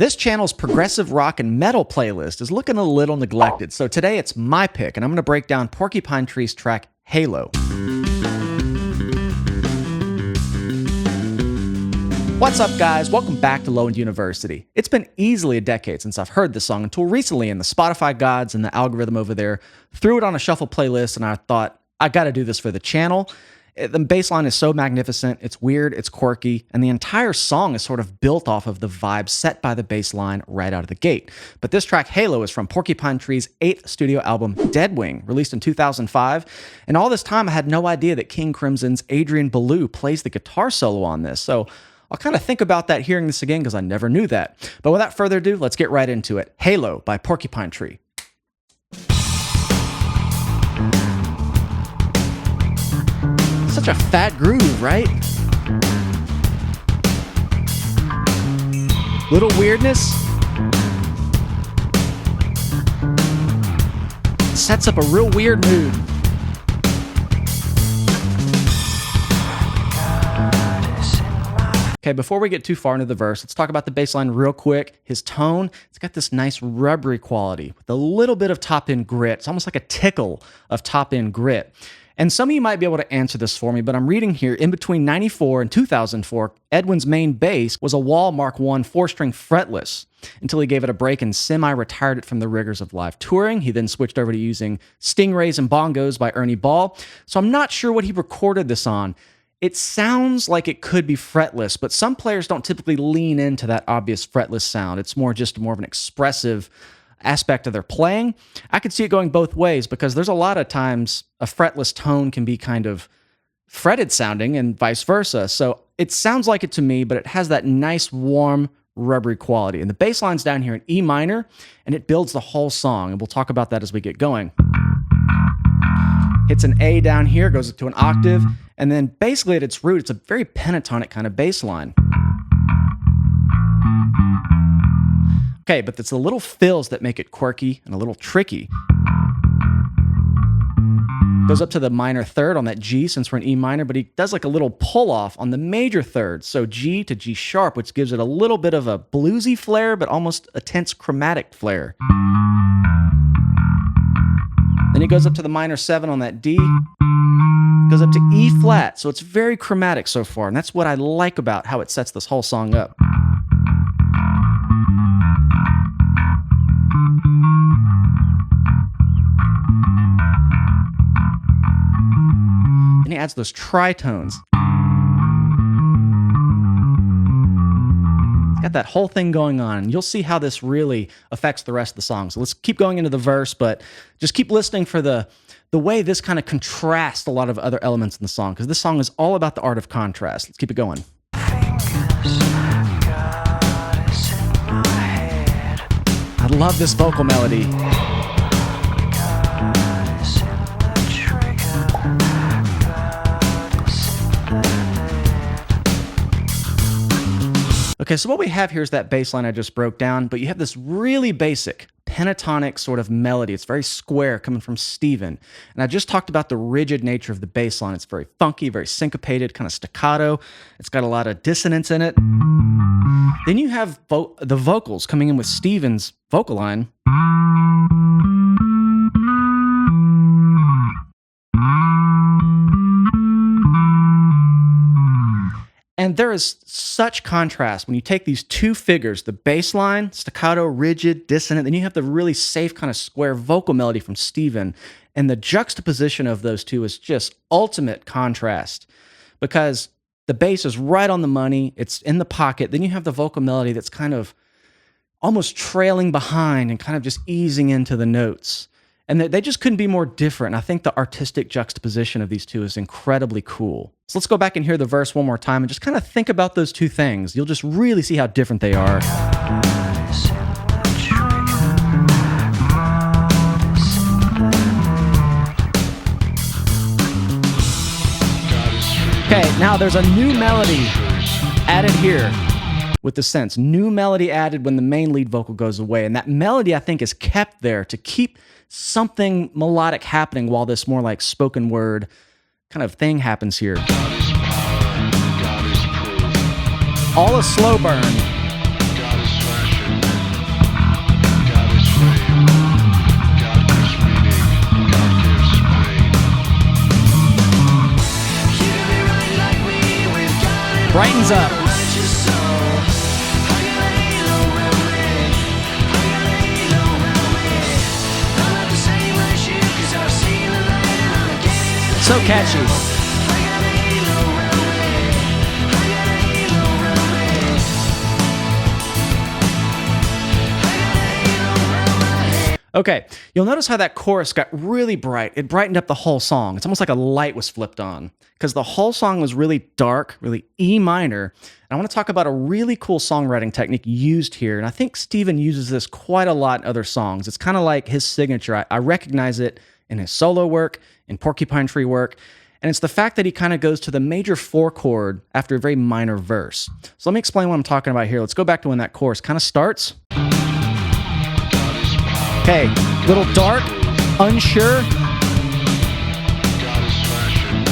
This channel's progressive rock and metal playlist is looking a little neglected, so today it's my pick, and I'm going to break down Porcupine Tree's track, Halo. What's up, guys? Welcome back to Lowend University. It's been easily a decade since I've heard this song until recently, and the Spotify gods and the algorithm over there threw it on a shuffle playlist, and I thought, I gotta do this for the channel. The bass line is so magnificent, it's weird, it's quirky, and the entire song is sort of built off of the vibe set by the bass line right out of the gate. But this track, Halo, is from Porcupine Tree's 8th studio album, Deadwing, released in 2005, and all this time I had no idea that King Crimson's Adrian Belew plays the guitar solo on this, so I'll kind of think about that hearing this again because I never knew that. But without further ado, let's get right into it. Halo by Porcupine Tree. Such a fat groove, right? Little weirdness. Sets up a real weird mood. Okay, before we get too far into the verse, let's talk about the bass line real quick. His tone, it's got this nice rubbery quality with a little bit of top-end grit. It's almost like a tickle of top-end grit. And some of you might be able to answer this for me, but I'm reading here, in between 94 and 2004, Edwin's main bass was a Wall Mark I 4-string fretless until he gave it a break and semi-retired it from the rigors of live touring. He then switched over to using Stingrays and Bongos by Ernie Ball. So I'm not sure what he recorded this on. It sounds like it could be fretless, but some players don't typically lean into that obvious fretless sound. It's more of an expressive aspect of their playing. I could see it going both ways because there's a lot of times a fretless tone can be kind of fretted sounding and vice versa. So it sounds like it to me, but it has that nice, warm, rubbery quality. And the bass line's down here in E minor, and it builds the whole song. And we'll talk about that as we get going. Hits an A down here, goes up to an octave, and then basically at its root, it's a very pentatonic kind of bass line. Okay, but it's the little fills that make it quirky and a little tricky. Goes up to the minor third on that G since we're in E minor, but he does like a little pull-off on the major third, so G to G sharp, which gives it a little bit of a bluesy flair, but almost a tense chromatic flair. Then he goes up to the minor 7 on that D, goes up to E flat, so it's very chromatic so far, and that's what I like about how it sets this whole song up. And he adds those tritones. It's got that whole thing going on, and you'll see how this really affects the rest of the song. So let's keep going into the verse, but just keep listening for the way this kind of contrasts a lot of other elements in the song, because this song is all about the art of contrast. Let's keep it going. I love this vocal melody. Okay, so what we have here is that bass line I just broke down, but you have this really basic pentatonic sort of melody. It's very square coming from Steven. And I just talked about the rigid nature of the bass line. It's very funky, very syncopated, kind of staccato. It's got a lot of dissonance in it. Then you have the vocals coming in with Steven's vocal line. And there is such contrast when you take these two figures, the bass line, staccato, rigid, dissonant, then you have the really safe kind of square vocal melody from Steven. And the juxtaposition of those two is just ultimate contrast because the bass is right on the money, it's in the pocket, then you have the vocal melody that's kind of almost trailing behind and kind of just easing into the notes. And they just couldn't be more different. And I think the artistic juxtaposition of these two is incredibly cool. So let's go back and hear the verse one more time and just kind of think about those two things. You'll just really see how different they are. Okay, now there's a new melody added here with the synths. New melody added when the main lead vocal goes away. And that melody, I think, is kept there to keep something melodic happening while this more like spoken word kind of thing happens here. All a slow burn. brightens up. So catchy. Okay, you'll notice how that chorus got really bright. It brightened up the whole song. It's almost like a light was flipped on because the whole song was really dark, really E minor. And I want to talk about a really cool songwriting technique used here. And I think Steven uses this quite a lot in other songs. It's kind of like his signature. I recognize it in his solo work, in Porcupine Tree work. And it's the fact that he kind of goes to the major 4 chord after a very minor verse. So let me explain what I'm talking about here. Let's go back to when that chorus kind of starts. Okay, little dark, unsure. God is fashion,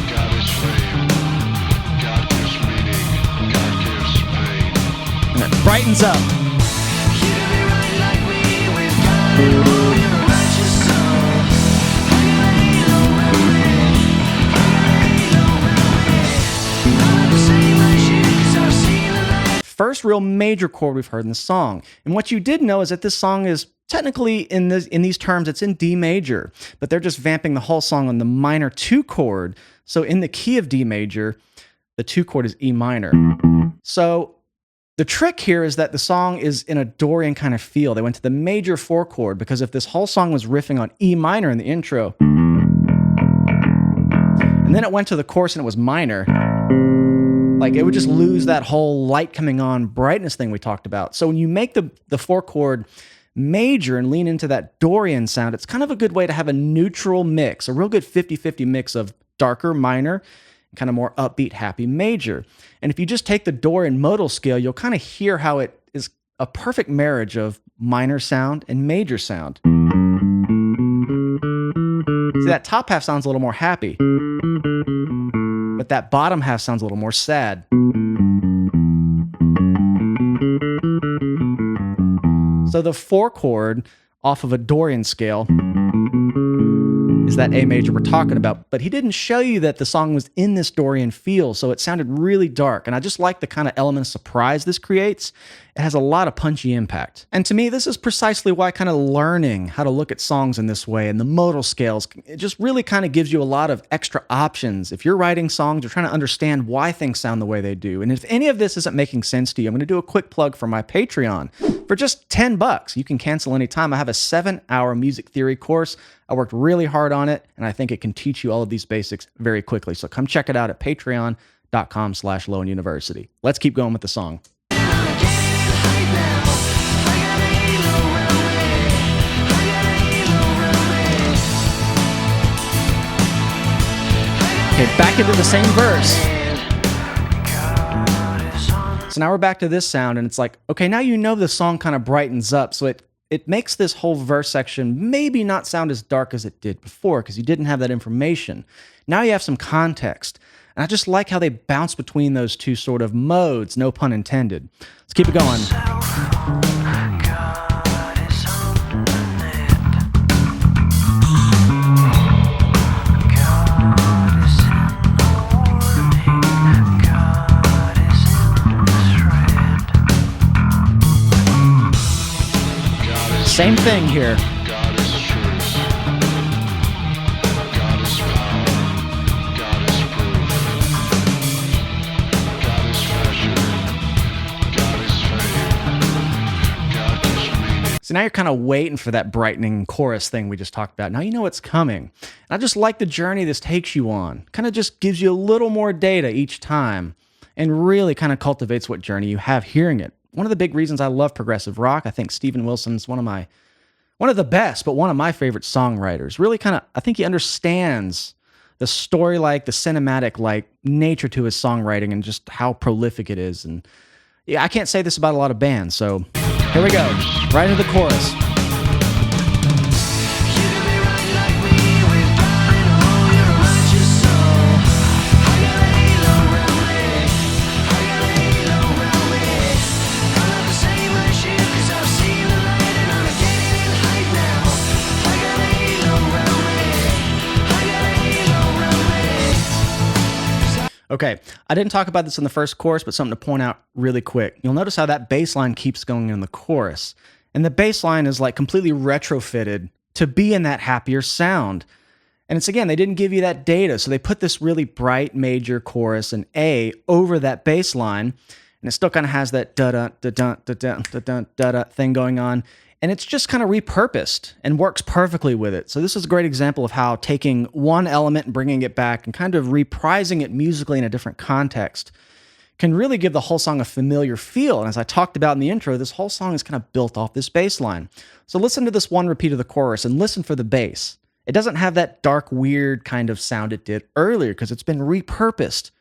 God is fame, God gives meaning, God gives pain. And it brightens up. First real major chord we've heard in the song. And what you did know is that this song is technically, in these terms, it's in D major, but they're just vamping the whole song on the minor 2 chord. So in the key of D major, the 2 chord is E minor. So the trick here is that the song is in a Dorian kind of feel. They went to the major 4 chord because if this whole song was riffing on E minor in the intro, and then it went to the chorus and it was minor, like it would just lose that whole light coming on brightness thing we talked about. So when you make the 4 chord major and lean into that Dorian sound, it's kind of a good way to have a neutral mix, a real good 50-50 mix of darker minor, kind of more upbeat happy major. And if you just take the Dorian modal scale, you'll kind of hear how it is a perfect marriage of minor sound and major sound. See, that top half sounds a little more happy, but that bottom half sounds a little more sad. So the 4 chord off of a Dorian scale is that A major we're talking about, but he didn't show you that the song was in this Dorian feel, so it sounded really dark, and I just like the kind of element of surprise this creates. It has a lot of punchy impact. And to me, this is precisely why kind of learning how to look at songs in this way and the modal scales, it just really kind of gives you a lot of extra options. If you're writing songs, you're trying to understand why things sound the way they do. And if any of this isn't making sense to you, I'm going to do a quick plug for my Patreon. For just $10, you can cancel anytime. I have a 7-hour music theory course. I worked really hard on it, and I think it can teach you all of these basics very quickly. So come check it out at patreon.com/LowenUniversity. Let's keep going with the song. Okay, back into the same verse. So now we're back to this sound, and it's like, okay, now you know the song kind of brightens up, so it makes this whole verse section maybe not sound as dark as it did before because you didn't have that information. Now you have some context. And I just like how they bounce between those two sort of modes, no pun intended. Let's keep it going. Same thing here. God is truth. God is power. God is proof. God is fashion. God is fame. God gives meaning. So now you're kind of waiting for that brightening chorus thing we just talked about. Now you know it's coming. And I just like the journey this takes you on. Kind of just gives you a little more data each time and really kind of cultivates what journey you have hearing it. One of the big reasons I love progressive rock, I think Steven Wilson's one of the best, but one of my favorite songwriters. Really kind of, I think he understands the story-like, the cinematic-like nature to his songwriting and just how prolific it is. And yeah, I can't say this about a lot of bands, so here we go. Right into the chorus. Okay, I didn't talk about this in the first chorus, but something to point out really quick. You'll notice how that bass line keeps going in the chorus. And the bass line is like completely retrofitted to be in that happier sound. And it's again, they didn't give you that data. So they put this really bright major chorus and A over that bass line. And it still kind of has that da-da, da-da, da-da, da-da, da-da thing going on. And it's just kind of repurposed and works perfectly with it. So this is a great example of how taking one element and bringing it back and kind of reprising it musically in a different context can really give the whole song a familiar feel. And as I talked about in the intro, this whole song is kind of built off this bass line. So listen to this one repeat of the chorus and listen for the bass. It doesn't have that dark, weird kind of sound it did earlier because it's been repurposed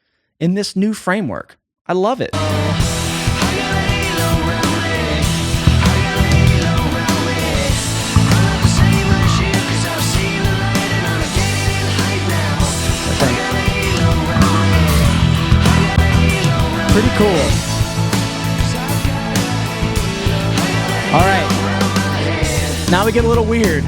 in this new framework. I love it. Pretty cool. All right. Now we get a little weird.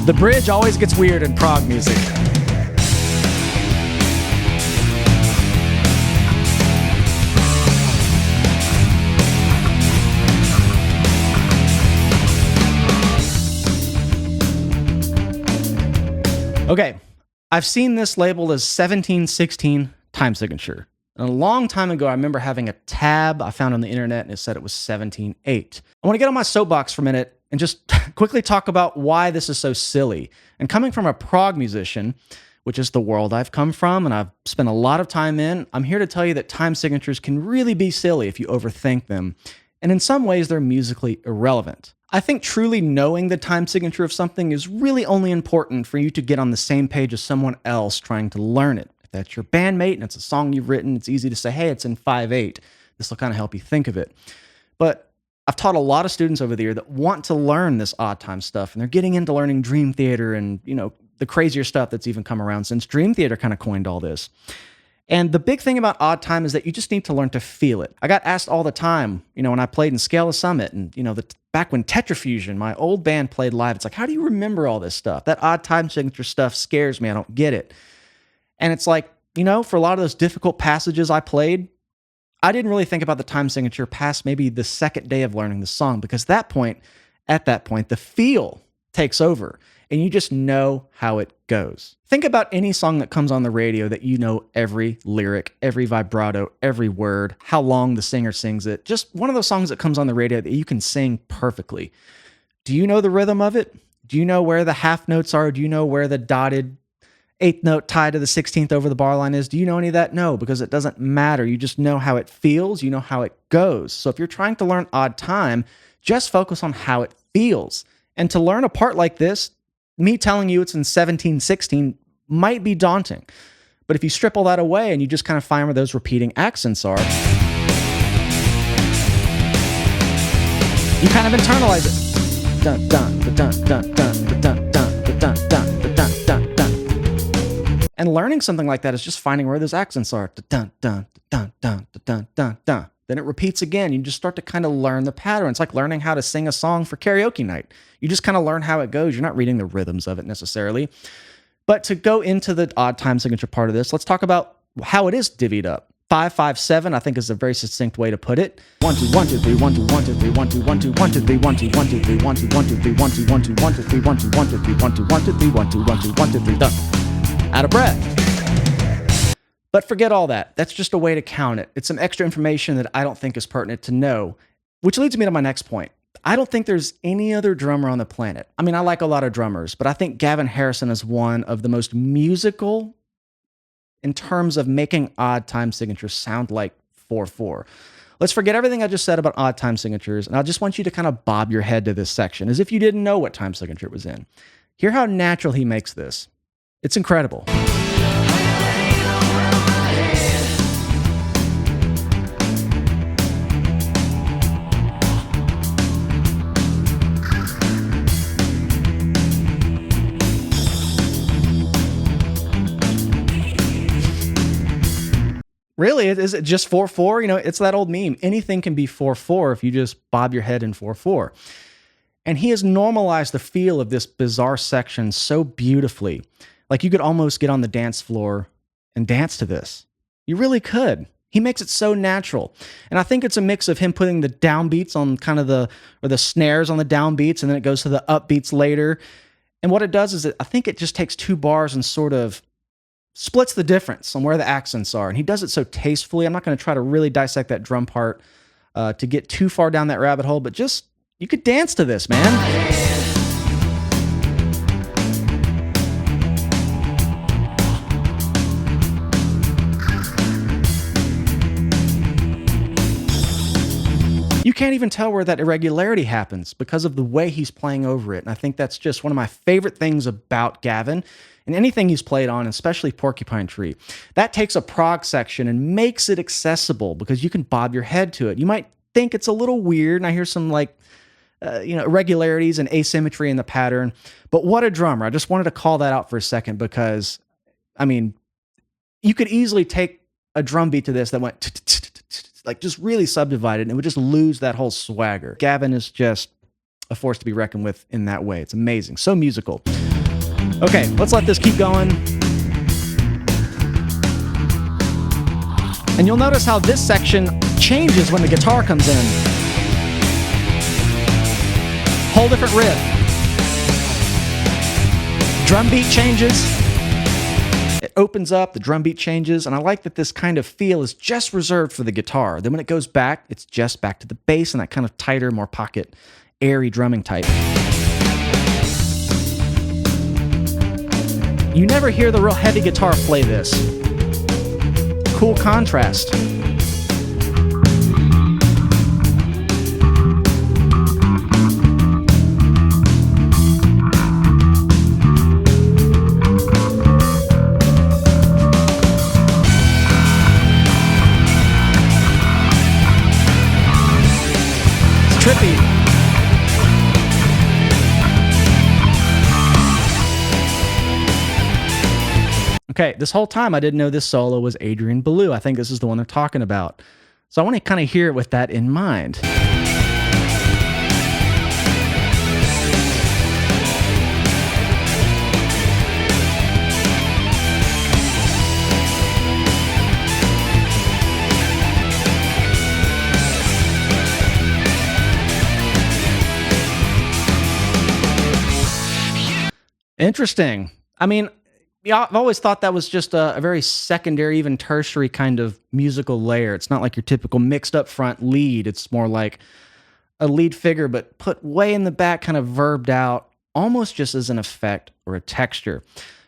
The bridge always gets weird in prog music. Okay, I've seen this labeled as 1716 time signature. And a long time ago, I remember having a tab I found on the internet and it said it was 17/8. I want to get on my soapbox for a minute and just quickly talk about why this is so silly. And coming from a prog musician, which is the world I've come from and I've spent a lot of time in, I'm here to tell you that time signatures can really be silly if you overthink them. And in some ways, they're musically irrelevant. I think truly knowing the time signature of something is really only important for you to get on the same page as someone else trying to learn it. If that's your bandmate and it's a song you've written, it's easy to say, hey, it's in 5/8. This will kind of help you think of it. But I've taught a lot of students over the year that want to learn this odd time stuff, and they're getting into learning dream theater and, the crazier stuff that's even come around since dream theater kind of coined all this. And the big thing about odd time is that you just need to learn to feel it. I got asked all the time, when I played in Scale of Summit and, back when Tetrafusion, my old band, played live, it's like, how do you remember all this stuff? That odd time signature stuff scares me. I don't get it. And it's like, for a lot of those difficult passages I played, I didn't really think about the time signature past maybe the second day of learning the song, because at that point, the feel takes over and you just know how it goes. Think about any song that comes on the radio that you know every lyric, every vibrato, every word, how long the singer sings it. Just one of those songs that comes on the radio that you can sing perfectly. Do you know the rhythm of it? Do you know where the half notes are? Do you know where the dotted eighth note tied to the 16th over the bar line is? Do you know any of that? No, because it doesn't matter. You just know how it feels. You know how it goes. So if you're trying to learn odd time, just focus on how it feels. And to learn a part like this, me telling you it's in 17/16 might be daunting. But if you strip all that away and you just kind of find where those repeating accents are, you kind of internalize it. Dun dun dun dun dun dun dun dun dun dun dun dun dun. And learning something like that is just finding where those accents are. Dun dun dun dun dun dun dun. Then it repeats again. You just start to kind of learn the pattern. It's like learning how to sing a song for karaoke night. You just kind of learn how it goes. You're not reading the rhythms of it necessarily. But to go into the odd time signature part of this, let's talk about how it is divvied up. 5/5/7, I think, is a very succinct way to put it. 1 2 1 2 3 1 2 1 2 3 1 2 1 2 1 2 3 1 2 1 2 3 1 2 1 2 3 1 2 1 2 1 2 3 1 2 1 2 3 1 2 1 2 3 1 2 1 2 1 2 3 done. Out of breath. But forget all that. That's just a way to count it. It's some extra information that I don't think is pertinent to know, which leads me to my next point. I don't think there's any other drummer on the planet. I mean, I like a lot of drummers, but I think Gavin Harrison is one of the most musical in terms of making odd time signatures sound like 4/4. Let's forget everything I just said about odd time signatures, and I just want you to kind of bob your head to this section as if you didn't know what time signature it was in. Hear how natural he makes this. It's incredible. Really? Is it just 4/4? You know, it's that old meme. Anything can be 4/4 if you just bob your head in 4/4. And he has normalized the feel of this bizarre section so beautifully. Like you could almost get on the dance floor and dance to this. You really could. He makes it so natural. And I think it's a mix of him putting the downbeats on kind of the snares on the downbeats, and then it goes to the upbeats later. And what it does is I think it just takes two bars and sort of splits the difference on where the accents are. And he does it so tastefully. I'm not going to try to really dissect that drum part to get too far down that rabbit hole, but just, you could dance to this, man. You can't even tell where that irregularity happens because of the way he's playing over it. And I think that's just one of my favorite things about Gavin and anything he's played on, especially Porcupine Tree. That takes a prog section and makes it accessible because you can bob your head to it. You might think it's a little weird, and I hear some irregularities and asymmetry in the pattern, but what a drummer. I just wanted to call that out for a second because, I mean, you could easily take a drum beat to this that went like just really subdivided, and it would just lose that whole swagger. Gavin is just a force to be reckoned with in that way. It's amazing. So musical. Okay, let's let this keep going. And you'll notice how this section changes when the guitar comes in. Whole different riff. Drum beat changes. It opens up, the drum beat changes, and I like that this kind of feel is just reserved for the guitar. Then when it goes back, it's just back to the bass and that kind of tighter, more pocket, airy drumming type. You never hear the real heavy guitar play this. Cool contrast. Trippy. Okay, this whole time I didn't know this solo was Adrian Belew. I think this is the one they're talking about. So I want to kind of hear it with that in mind. Interesting. I mean, yeah, I've always thought that was just a very secondary, even tertiary kind of musical layer. It's not like your typical mixed up front lead. It's more like a lead figure, but put way in the back, kind of verbed out, almost just as an effect or a texture.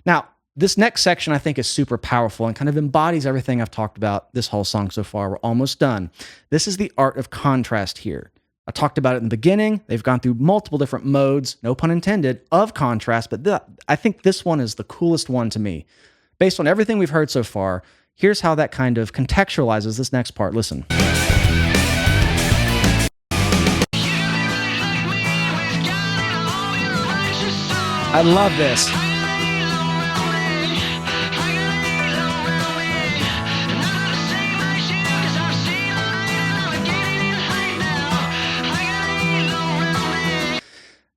Now, this next section I think is super powerful and kind of embodies everything I've talked about this whole song so far. We're almost done. This is the art of contrast here. I talked about it in the beginning. They've gone through multiple different modes, no pun intended, of contrast, but I think this one is the coolest one to me. Based on everything we've heard so far, here's how that kind of contextualizes this next part. Listen. I love this.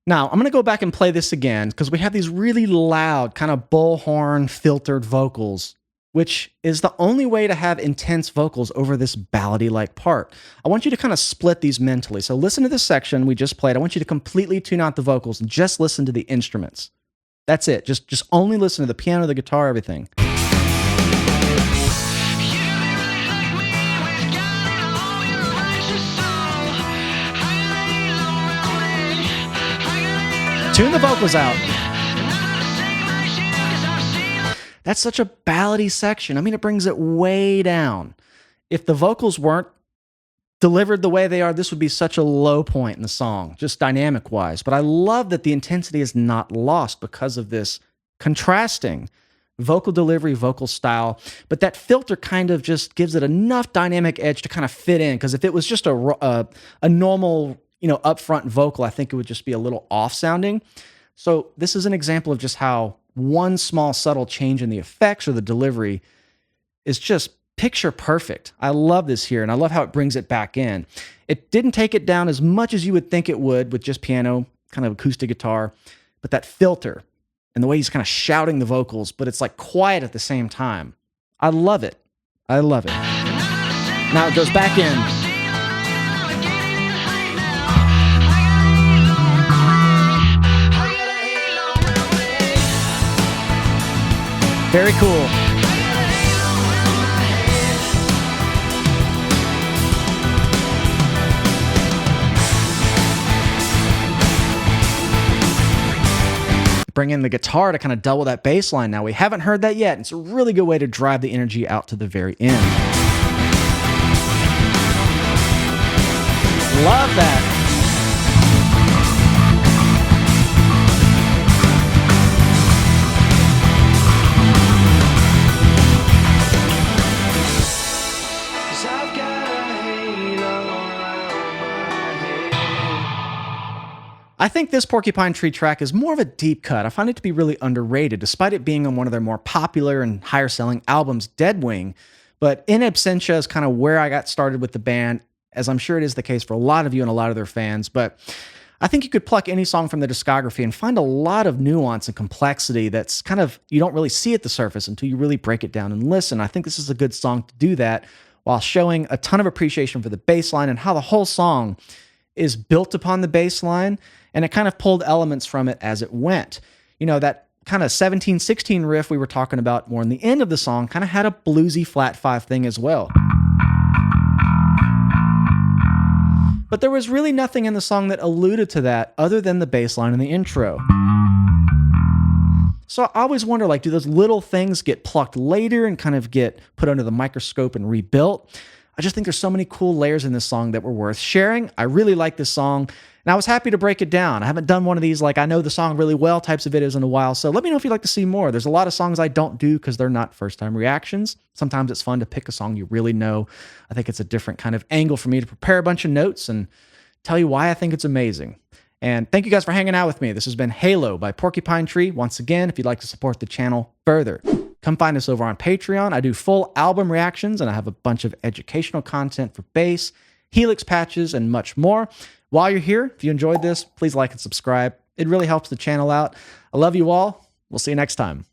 Now, I'm going to go back and play this again because we have these really loud, kind of bullhorn filtered vocals, which is the only way to have intense vocals over this ballady-like part. I want you to kind of split these mentally. So listen to this section we just played. I want you to completely tune out the vocals and just listen to the instruments. That's it. Just only listen to the piano, the guitar, everything. Tune the vocals out. That's such a ballady section. I mean, it brings it way down. If the vocals weren't delivered the way they are, this would be such a low point in the song, just dynamic-wise. But I love that the intensity is not lost because of this contrasting vocal delivery, vocal style. But that filter kind of just gives it enough dynamic edge to kind of fit in. Because if it was just a normal, upfront vocal, I think it would just be a little off-sounding. So this is an example of just how one small subtle change in the effects or the delivery is just picture perfect. I love this here, and I love how it brings it back in. It didn't take it down as much as you would think it would with just piano, kind of acoustic guitar, but that filter and the way he's kind of shouting the vocals, but it's like quiet at the same time. I love it. I love it. Now it goes back in. Very cool. Bring in the guitar to kind of double that bass line. Now, we haven't heard that yet. It's a really good way to drive the energy out to the very end. Love that. I think this Porcupine Tree track is more of a deep cut. I find it to be really underrated, despite it being on one of their more popular and higher selling albums, Deadwing. But In Absentia is kind of where I got started with the band, as I'm sure it is the case for a lot of you and a lot of their fans. But I think you could pluck any song from the discography and find a lot of nuance and complexity that's kind of, you don't really see at the surface until you really break it down and listen. I think this is a good song to do that while showing a ton of appreciation for the bass line and how the whole song is built upon the bass line, and it kind of pulled elements from it as it went. You know, that kind of 17/16 riff we were talking about more in the end of the song kind of had a bluesy flat 5 thing as well. But there was really nothing in the song that alluded to that other than the bass line in the intro. So I always wonder, like, do those little things get plucked later and kind of get put under the microscope and rebuilt? I just think there's so many cool layers in this song that were worth sharing. I really like this song, and I was happy to break it down. I haven't done one of these, like, I know the song really well types of videos in a while, so let me know if you'd like to see more. There's a lot of songs I don't do because they're not first-time reactions. Sometimes it's fun to pick a song you really know. I think it's a different kind of angle for me to prepare a bunch of notes and tell you why I think it's amazing. And thank you guys for hanging out with me. This has been Halo by Porcupine Tree. Once again, if you'd like to support the channel further, come find us over on Patreon. I do full album reactions, and I have a bunch of educational content for bass, Helix patches, and much more. While you're here, if you enjoyed this, please like and subscribe. It really helps the channel out. I love you all. We'll see you next time.